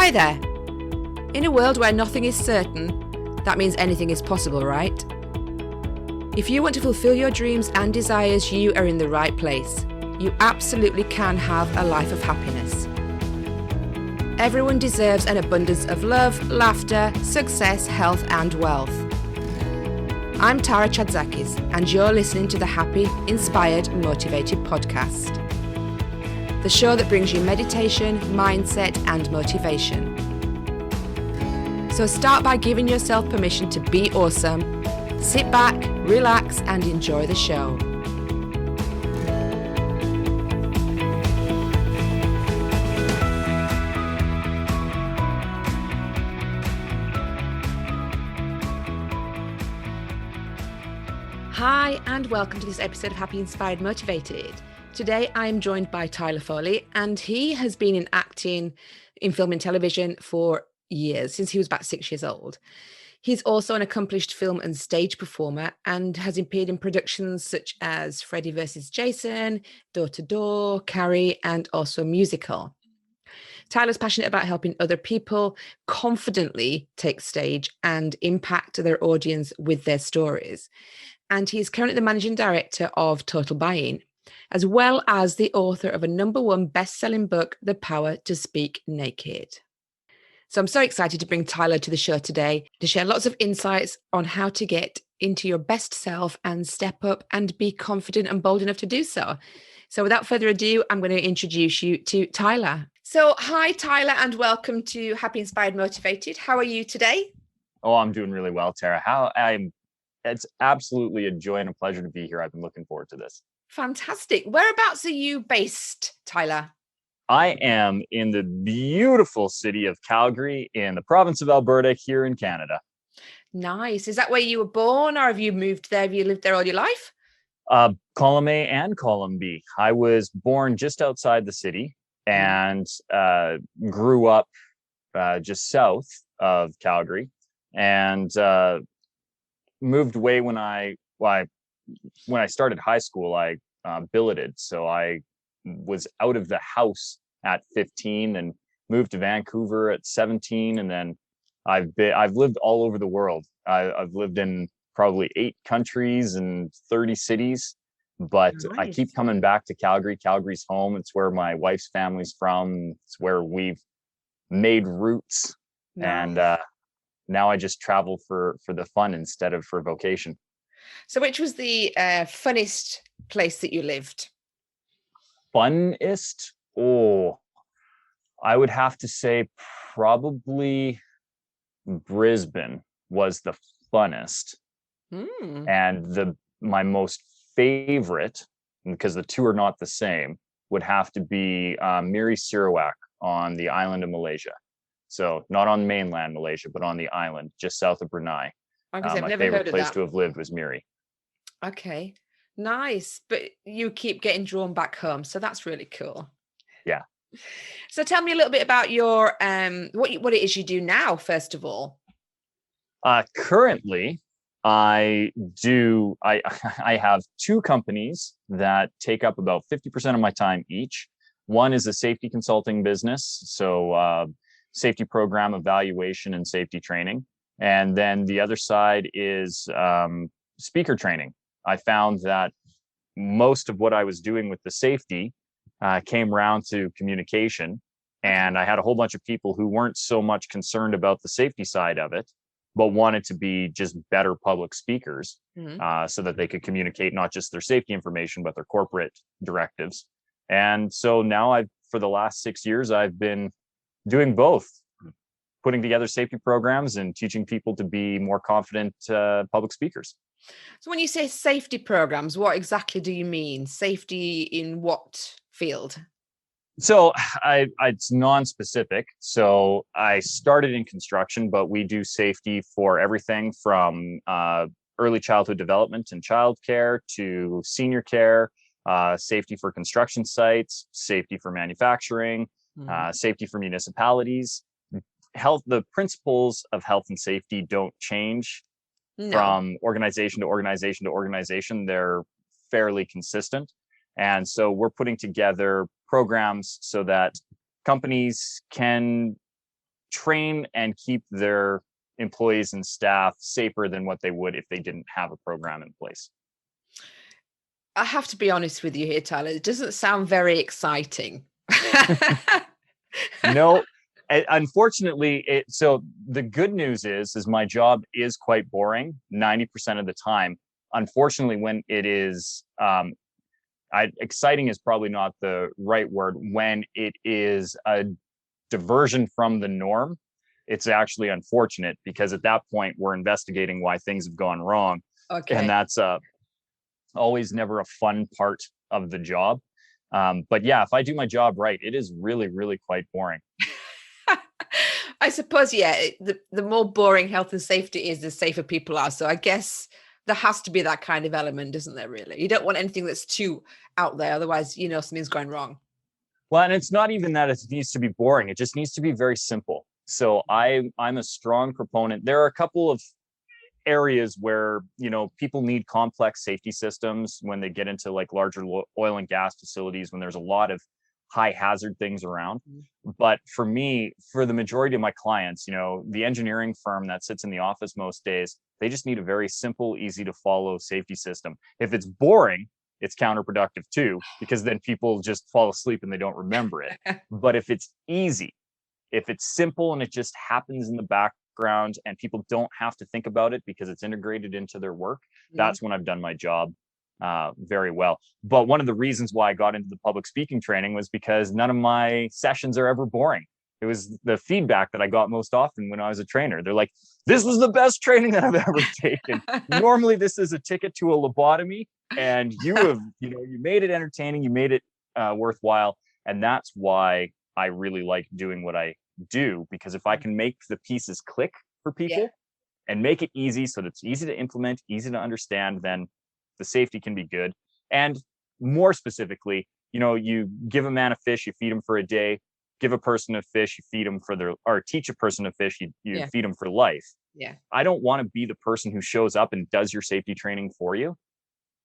Hi there. In a world where nothing is certain, that means anything is possible, right? If you want to fulfill your dreams and desires, you are in the right place. You absolutely can have a life of happiness. Everyone deserves an abundance of love, laughter, success, health, and wealth. I'm Tara Chadzakis, and you're listening to the Happy, Inspired, Motivated podcast. The show that brings you meditation, mindset, and motivation. So start by giving yourself permission to be awesome. Sit back, relax, and enjoy the show. Hi, and welcome to this episode of Happy, Inspired, Motivated. Today, I am joined by Tyler Foley, and he has been in acting, in film and television for years, since he was about 6 years old. He's also an accomplished film and stage performer and has appeared in productions such as Freddy Vs Jason, Door to Door, Carrie, and also a musical. Tyler's passionate about helping other people confidently take stage and impact their audience with their stories. And he is currently the managing director of Total Buying, as well as the author of a #1 best-selling book, The Power to Speak Naked. So I'm so excited to bring Tyler to the show today to share lots of insights on how to get into your best self and step up and be confident and bold enough to do so. So without further ado, I'm going to introduce you to Tyler. So hi, Tyler, and welcome to Happy, Inspired, Motivated. How are you today? Oh, I'm doing really well, Tara. It's absolutely a joy and a pleasure to be here. I've been looking forward to this. Fantastic. Whereabouts are you based, Tyler? I am in the beautiful city of Calgary in the province of Alberta here in Canada. Nice. Is that where you were born, or have you moved there? Have you lived there all your life? Column A and Column B. I was born just outside the city and grew up just south of Calgary, and moved away when I started high school. I billeted, so I was out of the house at 15 and moved to Vancouver at 17, and then I've lived all over the world. I've lived in probably 8 countries and 30 cities, but nice. I keep coming back to Calgary. Calgary's home. It's where my wife's family's from. It's where we've made roots. Nice. And now I just travel for the fun instead of for vocation. So which was the funnest place that you lived? Funnest? Oh, I would have to say probably Brisbane was the funnest. And my most favorite, because the two are not the same, would have to be Miri Sarawak on the island of Malaysia. So not on mainland Malaysia, but on the island just south of Brunei. My favorite place to have lived was Miri. Okay, nice. But you keep getting drawn back home, so that's really cool. Yeah. So tell me a little bit about your what it is you do now, first of all. Currently, I have 2 companies that take up about 50% of my time each. One is a safety consulting business, so safety program evaluation and safety training. And then the other side is speaker training. I found that most of what I was doing with the safety came around to communication. And I had a whole bunch of people who weren't so much concerned about the safety side of it, but wanted to be just better public speakers, so that they could communicate not just their safety information, but their corporate directives. And so now for the last 6 years, I've been doing both, putting together safety programs and teaching people to be more confident public speakers. So when you say safety programs, what exactly do you mean? Safety in what field? So it's non-specific. So I started in construction, but we do safety for everything from early childhood development and childcare to senior care, safety for construction sites, safety for manufacturing, safety for municipalities. The principles of health and safety don't change from organization to organization to organization. They're fairly consistent. And so we're putting together programs so that companies can train and keep their employees and staff safer than what they would if they didn't have a program in place. I have to be honest with you here, Tyler. It doesn't sound very exciting. No, unfortunately, so the good news is my job is quite boring 90% of the time. Unfortunately, when it is, exciting is probably not the right word. When it is a diversion from the norm, it's actually unfortunate, because at that point we're investigating why things have gone wrong. Okay. And that's always never a fun part of the job. But yeah, if I do my job right, it is really, really quite boring. I suppose, yeah, the more boring health and safety is, the safer people are. So I guess there has to be that kind of element, isn't there, really? You don't want anything that's too out there. Otherwise, something's going wrong. Well, and it's not even that it needs to be boring. It just needs to be very simple. So I'm a strong proponent. There are a couple of areas where people need complex safety systems when they get into like larger oil and gas facilities, when there's a lot of high hazard things around. But for me, for the majority of my clients, the engineering firm that sits in the office most days, they just need a very simple, easy to follow safety system. If it's boring, it's counterproductive too, because then people just fall asleep and they don't remember it. But if it's easy, if it's simple and it just happens in the background and people don't have to think about it because it's integrated into their work, that's when I've done my job very well. But one of the reasons why I got into the public speaking training was because none of my sessions are ever boring. It was the feedback that I got most often when I was a trainer. They're like, this was the best training that I've ever taken. Normally this is a ticket to a lobotomy, and you have, you made it entertaining, you made it worthwhile. And that's why I really like doing what I do, because if I can make the pieces click for people and make it easy so that it's easy to implement, easy to understand, then the safety can be good. And more specifically, you give a man a fish, you feed him for a day. Give a person a fish, you feed them or teach a person a fish, you feed them for life. Yeah. I don't want to be the person who shows up and does your safety training for you,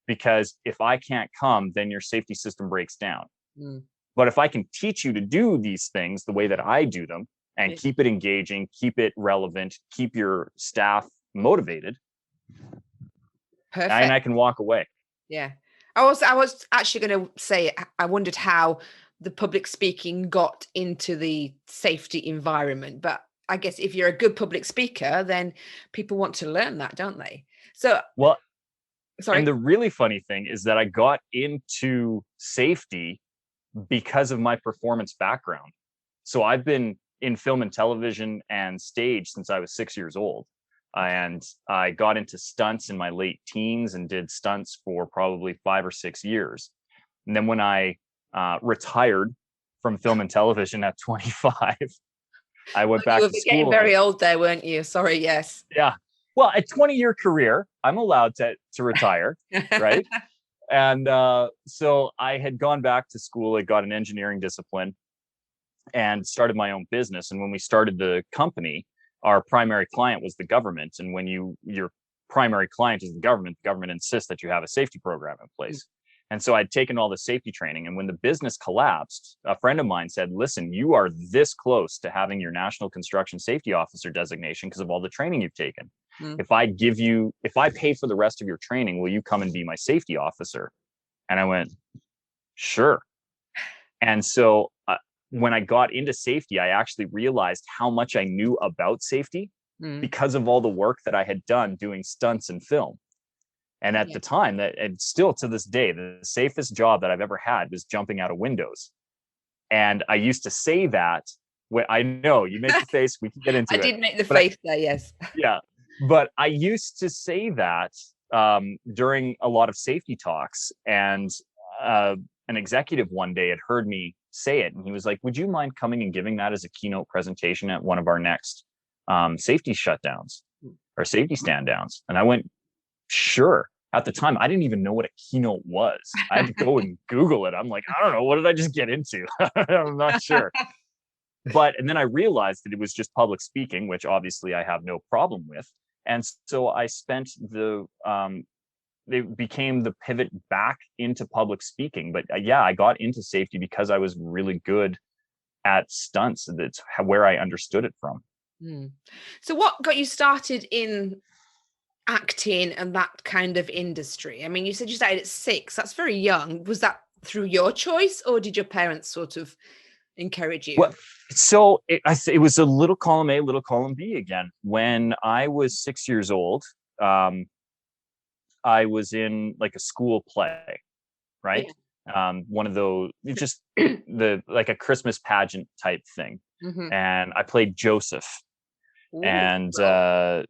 because if I can't come, then your safety system breaks down. But if I can teach you to do these things the way that I do them and keep it engaging, keep it relevant, keep your staff motivated, perfect, and I can walk away. Yeah. I was actually going to say, I wondered how the public speaking got into the safety environment. But I guess if you're a good public speaker, then people want to learn that, don't they? So, well, sorry. And the really funny thing is that I got into safety because of my performance background. So I've been in film and television and stage since I was 6 years old. And I got into stunts in my late teens and did stunts for probably 5 or 6 years. And then when I retired from film and television at 25, I went back to school. You were getting very old there, weren't you? Sorry, yes. Yeah. Well, a 20-year career, I'm allowed to retire, right? And so I had gone back to school. I got an engineering discipline and started my own business. And when we started the company, our primary client was the government. And when your primary client is the government insists that you have a safety program in place. And so I'd taken all the safety training. And when the business collapsed, a friend of mine said, listen, you are this close to having your National Construction Safety Officer designation because of all the training you've taken. If I pay for the rest of your training, will you come and be my safety officer? And I went, sure. And so when I got into safety, I actually realized how much I knew about safety because of all the work that I had done doing stunts and film. And at the time, and still to this day, the safest job that I've ever had was jumping out of windows. And I used to say that when I know you make the face, we can get into it. I did make the face there, yes. Yeah. But I used to say that during a lot of safety talks, and an executive one day had heard me say it. And he was like, would you mind coming and giving that as a keynote presentation at one of our next safety shutdowns or safety stand downs? And I went, sure. At the time, I didn't even know what a keynote was. I had to go and Google it. I'm like, I don't know. What did I just get into? I'm not sure. And then I realized that it was just public speaking, which obviously I have no problem with. And so I spent it became the pivot back into public speaking. But I got into safety because I was really good at stunts. That's where I understood it from. So what got you started in acting and that kind of industry? I mean, you said you started at 6. That's very young. Was that through your choice, or did your parents sort of encourage you? Well, so it was a little column A, little column B again. When I was 6 years old, I was in like a school play, right? Yeah. One of those, just the like a Christmas pageant type thing, and I played Joseph, Ooh, and well,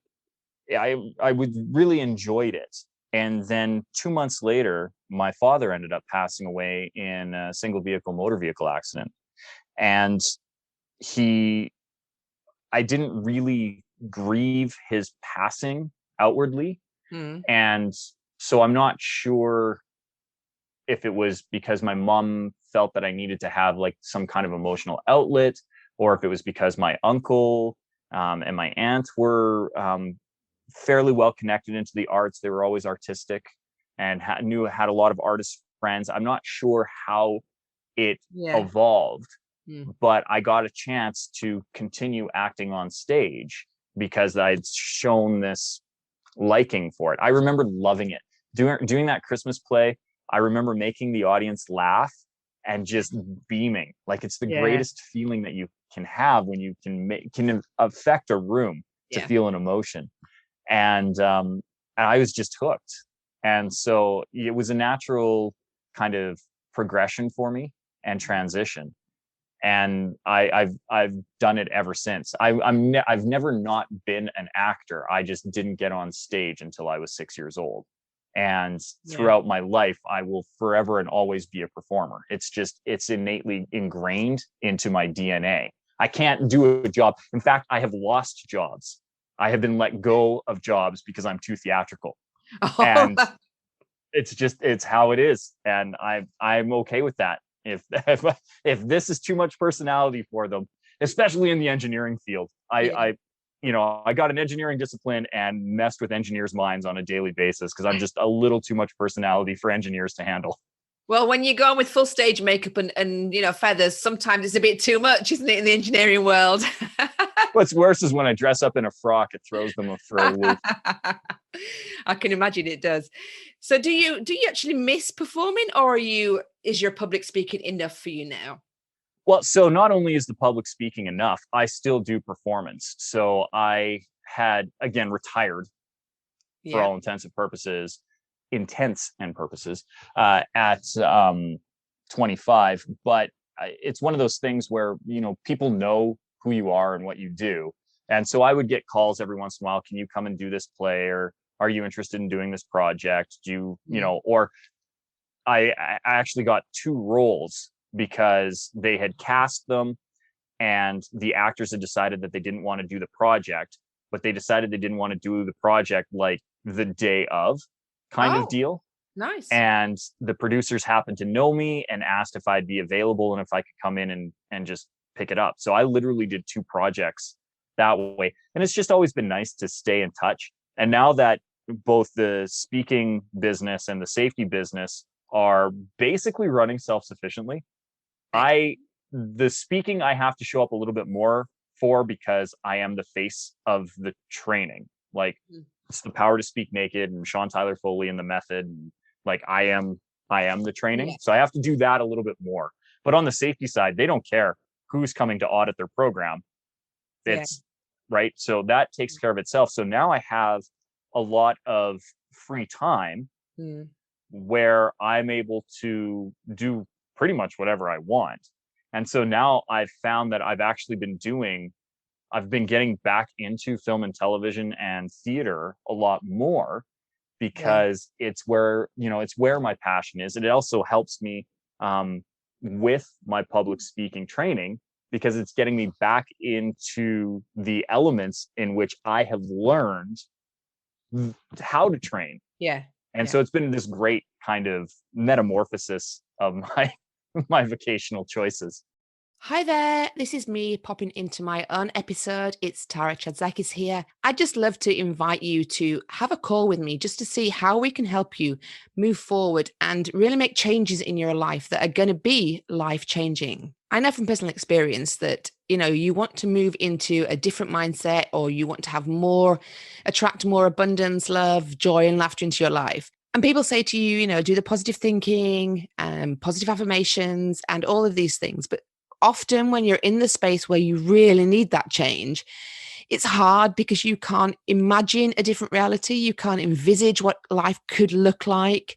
I would really enjoyed it. And then 2 months later, my father ended up passing away in a single vehicle motor vehicle accident, and he I didn't really grieve his passing outwardly. And so I'm not sure if it was because my mom felt that I needed to have like some kind of emotional outlet, or if it was because my uncle and my aunt were fairly well connected into the arts. They were always artistic and had a lot of artist friends. I'm not sure how it yeah. evolved, but I got a chance to continue acting on stage because I'd shown this liking for it. I remember loving it. Doing that Christmas play, I remember making the audience laugh and just beaming. Like it's the greatest feeling that you can have when you can affect a room to feel an emotion. And I was just hooked. And so it was a natural kind of progression for me and transition. And I've done it ever since. I've never not been an actor. I just didn't get on stage until I was 6 years old. And throughout my life, I will forever and always be a performer. It's innately ingrained into my DNA. I can't do a job. In fact, I have lost jobs. I have been let go of jobs because I'm too theatrical. And it's how it is. And I'm okay with that. If this is too much personality for them, especially in the engineering field, I got an engineering discipline and messed with engineers' minds on a daily basis because I'm just a little too much personality for engineers to handle. Well, when you go on with full stage makeup and feathers, sometimes it's a bit too much, isn't it, in the engineering world? What's worse is when I dress up in a frock, it throws them for a loop. I can imagine it does. So do you actually miss performing, or is your public speaking enough for you now? Well, so not only is the public speaking enough, I still do performance. So I had, again, retired for all intents and purposes, at 25. But it's one of those things where, people know who you are and what you do. And so I would get calls every once in a while. Can you come and do this play? Or are you interested in doing this project? Or I actually got 2 roles because they had cast them and the actors had decided that they didn't want to do the project, but they decided they didn't want to do the project like the day of kind of deal. Nice. And the producers happened to know me and asked if I'd be available and if I could come in and just pick it up. So I literally did 2 projects that way. And it's just always been nice to stay in touch. And now that both the speaking business and the safety business are basically running self-sufficiently, the speaking I have to show up a little bit more for because I am the face of the training. Like it's the Power to Speak Naked and Sean Tyler Foley and the method. And like I am the training. So I have to do that a little bit more. But on the safety side, they don't care who's coming to audit their program. It's right. So that takes care of itself. So now I have a lot of free time where I'm able to do pretty much whatever I want. And so now I've found that I've been getting back into film and television and theater a lot more because it's where my passion is. And it also helps me with my public speaking training because it's getting me back into the elements in which I have learned how to train. And so it's been this great kind of metamorphosis of my vocational choices. Hi there, this is me popping into my own episode. It's Tara Chadzakis here. I'd just love to invite you to have a call with me just to see how we can help you move forward and really make changes in your life that are going to be life-changing. I know from personal experience that, you want to move into a different mindset, or you want to have attract more abundance, love, joy, and laughter into your life. And people say to you, do the positive thinking, positive affirmations, and all of these things. But often when you're in the space where you really need that change, it's hard because you can't imagine a different reality. You can't envisage what life could look like.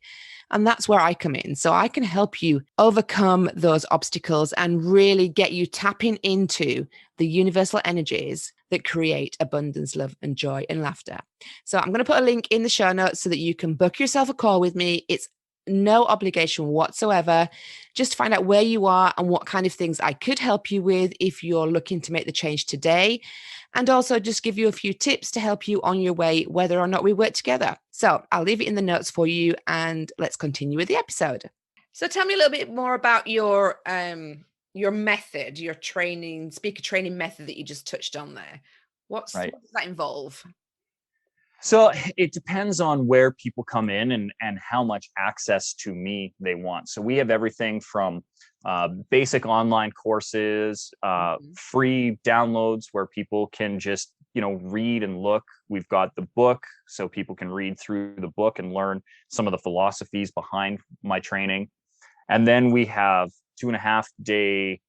And that's where I come in. So I can help you overcome those obstacles and really get you tapping into the universal energies that create abundance, love, and joy and laughter. So I'm going to put a link in the show notes so that you can book yourself a call with me. It's no obligation whatsoever. Just find out where you are and what kind of things I could help you with if you're looking to make the change today. And also just give you a few tips to help you on your way, whether or not we work together. So I'll leave it in the notes for you, and let's continue with the episode. So tell me a little bit more about your method, your speaker training method that you just touched on there. What does that involve? So it depends on where people come in and how much access to me they want. So we have everything from basic online courses, free downloads where people can just, read and look. We've got the book, so people can read through the book and learn some of the philosophies behind my training. And then we have 2.5-day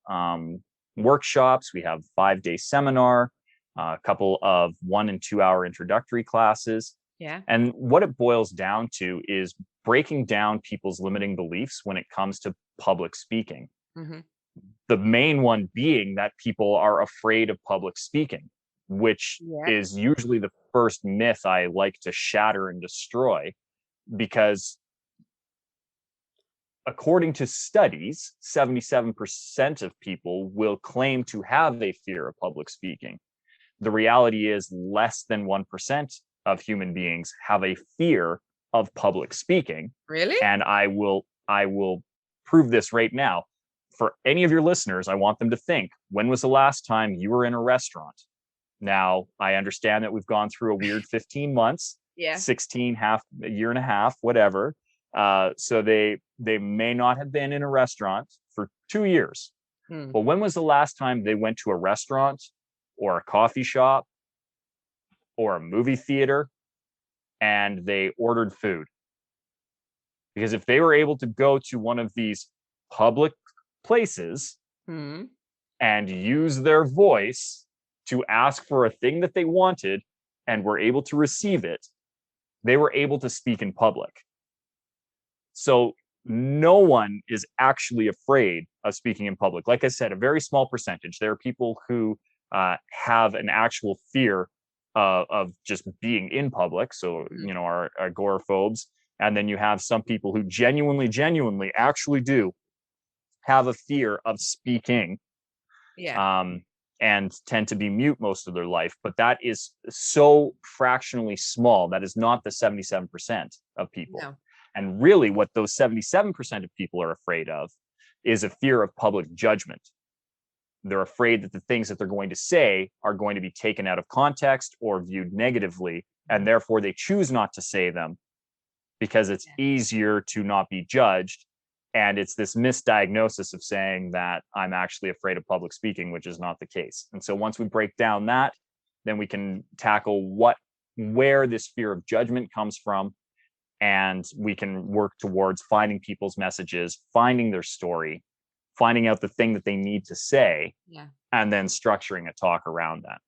workshops. We have 5-day seminar, a couple of 1 and 2 hour introductory classes. Yeah. And what it boils down to is breaking down people's limiting beliefs when it comes to public speaking. Mm-hmm. The main one being that people are afraid of public speaking, which is usually the first myth I like to shatter and destroy, because according to studies, 77% of people will claim to have a fear of public speaking. The reality is less than 1% of human beings have a fear of public speaking. Really? And I will prove this right now. For any of your listeners, I want them to think, when was the last time you were in a restaurant? Now, I understand that we've gone through a weird 15 months, 16, a year and a half, whatever. So they may not have been in a restaurant for 2 years. But when was the last time they went to a restaurant or a coffee shop or a movie theater and they ordered food? Because if they were able to go to one of these public places and use their voice to ask for a thing that they wanted and were able to receive it, they were able to speak in public. So no one is actually afraid of speaking in public. Like I said, a very small percentage. There are people who have an actual fear of just being in public. So, are agoraphobes. And then you have some people who genuinely actually do have a fear of speaking. And tend to be mute most of their life. But that is so fractionally small. That is not the 77% of people. No. And really what those 77% of people are afraid of is a fear of public judgment. They're afraid that the things that they're going to say are going to be taken out of context or viewed negatively, and therefore they choose not to say them because it's easier to not be judged. And it's this misdiagnosis of saying that I'm actually afraid of public speaking, which is not the case. And so once we break down that, then we can tackle where this fear of judgment comes from. And we can work towards finding people's messages, finding their story, finding out the thing that they need to say, and then structuring a talk around that.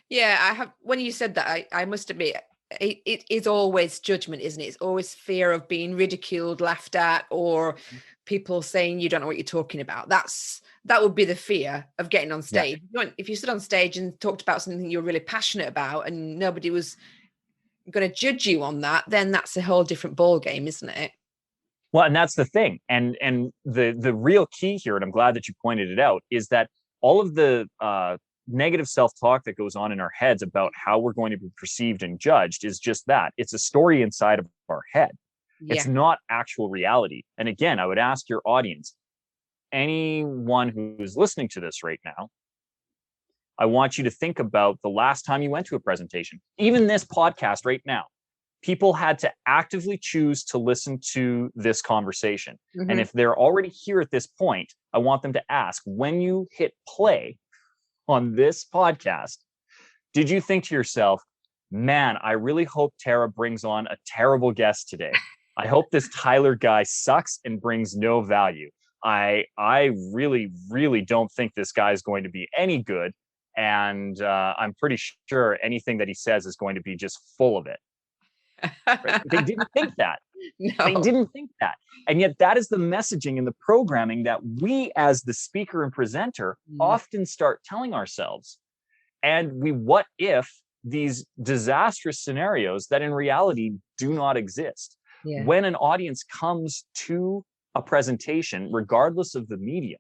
Yeah, when you said that, I must admit, it is always judgment, isn't it? It's always fear of being ridiculed, laughed at, or people saying you don't know what you're talking about. That would be the fear of getting on stage. If you stood on stage and talked about something you're really passionate about and nobody was going to judge you on that, then that's a whole different ball game, isn't it? Well, and that's the thing. And the real key here, and I'm glad that you pointed it out, is that all of the negative self-talk that goes on in our heads about how we're going to be perceived and judged is just that. It's a story inside of our head. It's not actual reality. And again, I would ask your audience, anyone who's listening to this right now, I want you to think about the last time you went to a presentation, even this podcast right now. people had to actively choose to listen to this conversation. Mm-hmm. And if they're already here at this point, I want them to ask, when you hit play on this podcast, did you think to yourself, man, I really hope Tara brings on a terrible guest today. I hope this Tyler guy sucks and brings no value. I really, really don't think this guy is going to be any good. And I'm pretty sure anything that he says is going to be just full of it. Right? They didn't think that. No. They didn't think that. And yet that is the messaging and the programming that we as the speaker and presenter often start telling ourselves. And we what if these disastrous scenarios that in reality do not exist. Yeah. When an audience comes to a presentation, regardless of the medium,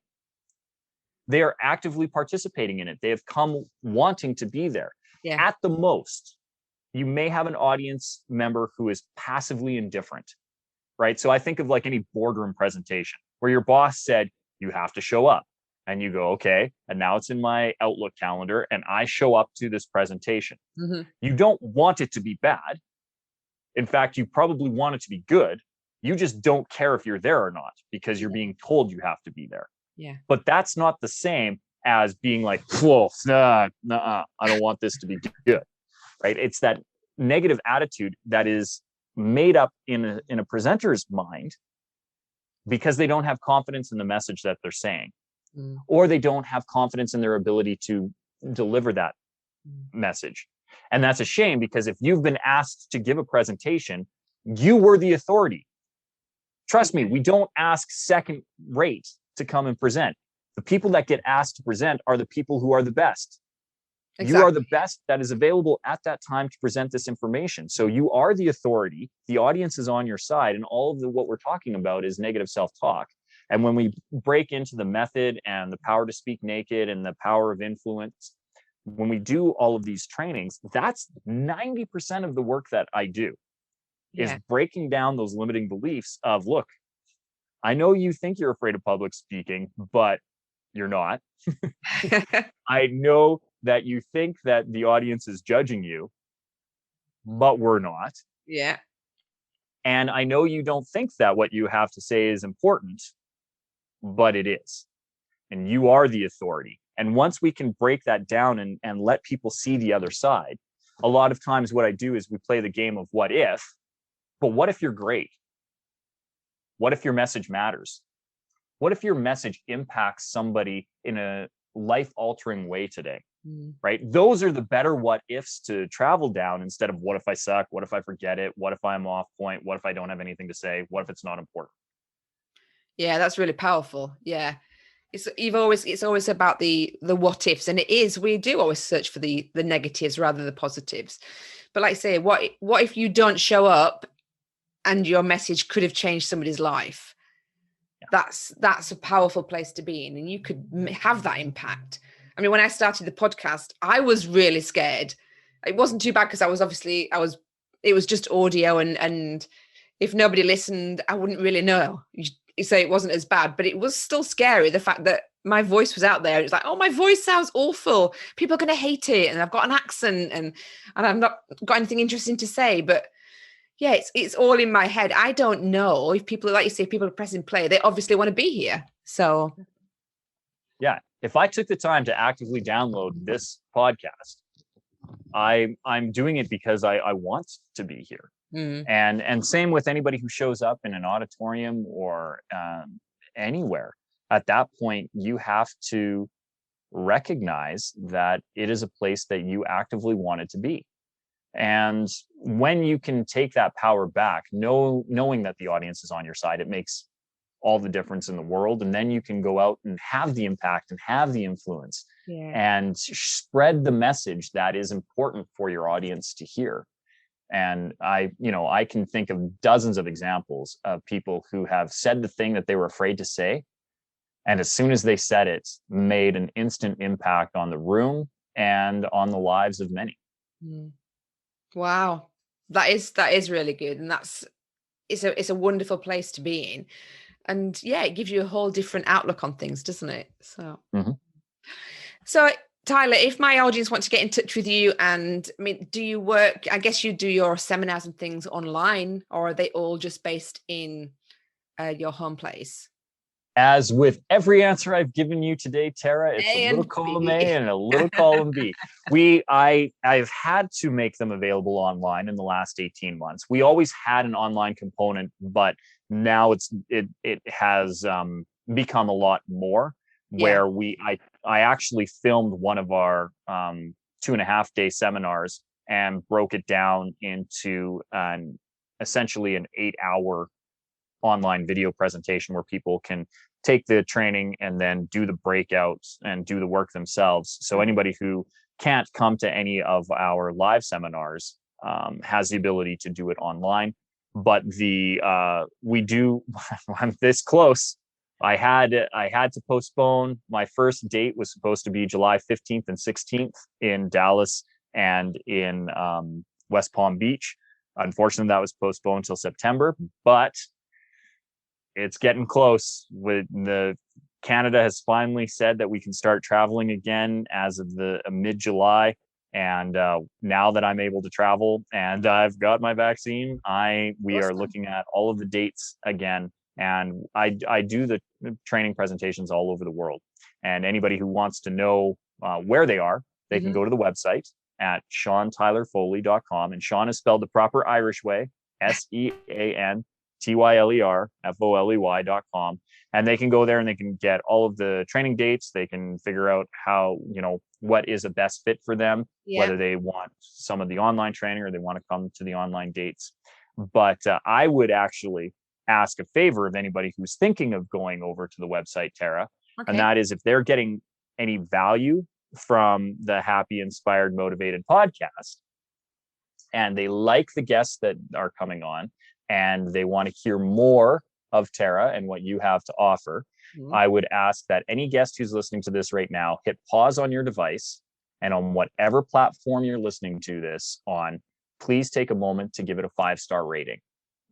they are actively participating in it. They have come wanting to be there. Yeah. At the most, you may have an audience member who is passively indifferent, right? So I think of like any boardroom presentation where your boss said, you have to show up. And you go, okay, and now it's in my Outlook calendar and I show up to this presentation. Mm-hmm. You don't want it to be bad. In fact, you probably want it to be good. You just don't care if you're there or not because you're being told you have to be there. Yeah. But that's not the same as being like, whoa, nah, I don't want this to be good, right? It's that negative attitude that is made up in a presenter's mind because they don't have confidence in the message that they're saying. Or they don't have confidence in their ability to deliver that message. And that's a shame because if you've been asked to give a presentation, you were the authority. Trust me, we don't ask second rate to come and present. The people that get asked to present are the people who are the best. Exactly. You are the best that is available at that time to present this information. So you are the authority. The audience is on your side. And all of what we're talking about is negative self-talk. And when we break into the method and the power to speak naked and the power of influence, when we do all of these trainings, that's 90% of the work that I do is breaking down those limiting beliefs of, look, I know you think you're afraid of public speaking, but you're not. I know that you think that the audience is judging you, but we're not. Yeah. And I know you don't think that what you have to say is important, but it is. And you are the authority. And once we can break that down and let people see the other side, a lot of times what I do is we play the game of what if, but what if you're great? What if your message matters? What if your message impacts somebody in a life-altering way today? Right? Those are the better what ifs to travel down instead of what if I suck? What if I forget it? What if I'm off point? What if I don't have anything to say? What if it's not important? Yeah, that's really powerful. Yeah. It's always about the what ifs, and it is, we do always search for the negatives rather than the positives. But like I say, what if you don't show up and your message could have changed somebody's life? Yeah. That's a powerful place to be in, and you could have that impact. I mean, when I started the podcast, I was really scared. It wasn't too bad because it was just audio, and if nobody listened, I wouldn't really know. So it wasn't as bad, but it was still scary. The fact that my voice was out there, it's like, oh, my voice sounds awful. People are going to hate it. And I've got an accent and I've not got anything interesting to say. But yeah, it's all in my head. I don't know if people, like you say, people are pressing play. They obviously want to be here. So. Yeah. If I took the time to actively download this podcast, I'm doing it because I want to be here. And same with anybody who shows up in an auditorium or anywhere. At that point, you have to recognize that it is a place that you actively want it to be. And when you can take that power back, knowing that the audience is on your side, it makes all the difference in the world. And then you can go out and have the impact and have the influence and spread the message that is important for your audience to hear. And I can think of dozens of examples of people who have said the thing that they were afraid to say. And as soon as they said it, made an instant impact on the room and on the lives of many. Wow. That is really good. And it's a wonderful place to be in. And yeah, it gives you a whole different outlook on things, doesn't it? So, so Tyler, if my audience want to get in touch with you, and I mean, do you work, I guess you do your seminars and things online, or are they all just based in your home place? As with every answer I've given you today, Tara, it's A a little and column B. A and a little column B. I've had to make them available online in the last 18 months. We always had an online component, but now it has become a lot more. Where I actually filmed one of our 2.5-day seminars and broke it down into essentially an 8-hour online video presentation where people can take the training and then do the breakouts and do the work themselves. So anybody who can't come to any of our live seminars has the ability to do it online. But we do, I'm this close. I had to postpone. My first date was supposed to be July 15th and 16th in Dallas and in West Palm Beach. Unfortunately, that was postponed until September, but it's getting close. Canada has finally said that we can start traveling again as of the mid-July. And now that I'm able to travel and I've got my vaccine, we are looking at all of the dates again. And I do the training presentations all over the world. And anybody who wants to know where they are, they can go to the website at SeanTylerFoley.com. And Sean is spelled the proper Irish way, SeanTylerFoley.com. And they can go there and they can get all of the training dates. They can figure out how, what is a best fit for them, whether they want some of the online training or they want to come to the online dates. But I would actually ask a favor of anybody who's thinking of going over to the website, Tara, and that is if they're getting any value from the Happy, Inspired, Motivated podcast and they like the guests that are coming on and they want to hear more of Tara and what you have to offer, I would ask that any guest who's listening to this right now, hit pause on your device and on whatever platform you're listening to this on, please take a moment to give it a 5-star rating,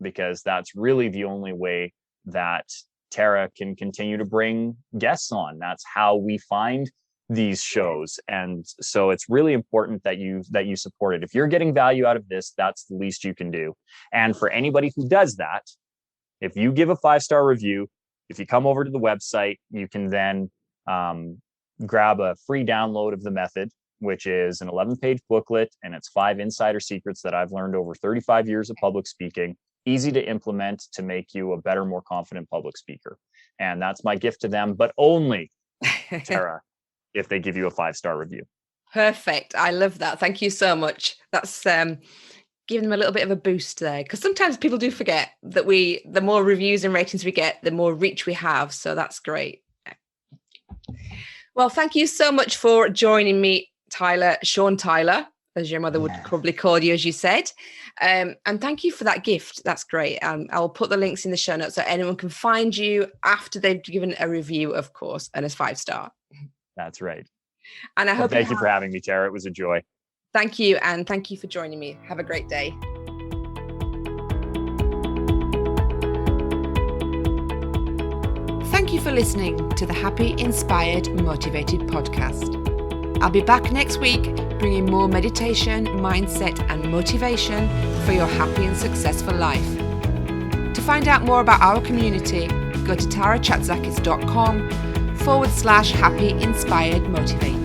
because that's really the only way that Tara can continue to bring guests on. That's how we find these shows. And so it's really important that you support it. If you're getting value out of this, that's the least you can do. And for anybody who does that, if you give a 5-star review, if you come over to the website, you can then grab a free download of the method, which is an 11-page booklet, and it's 5 insider secrets that I've learned over 35 years of public speaking. Easy to implement to make you a better, more confident public speaker. And that's my gift to them, but only, Tara, if they give you a 5-star review. Perfect. I love that. Thank you so much. That's giving them a little bit of a boost there, because sometimes people do forget that the more reviews and ratings we get, the more reach we have. So that's great. Well, thank you so much for joining me, Tyler, Sean Tyler, as your mother would probably call you, as you said. And thank you for that gift. That's great. I'll put the links in the show notes so anyone can find you after they've given a review, of course, and a 5-star. That's right. And I hope thank you for having me, Tara. It was a joy. Thank you. And thank you for joining me. Have a great day. Thank you for listening to the Happy, Inspired, Motivated podcast. I'll be back next week bringing more meditation, mindset, and motivation for your happy and successful life. To find out more about our community, go to tarachatzakis.com/happy, inspired, motivated.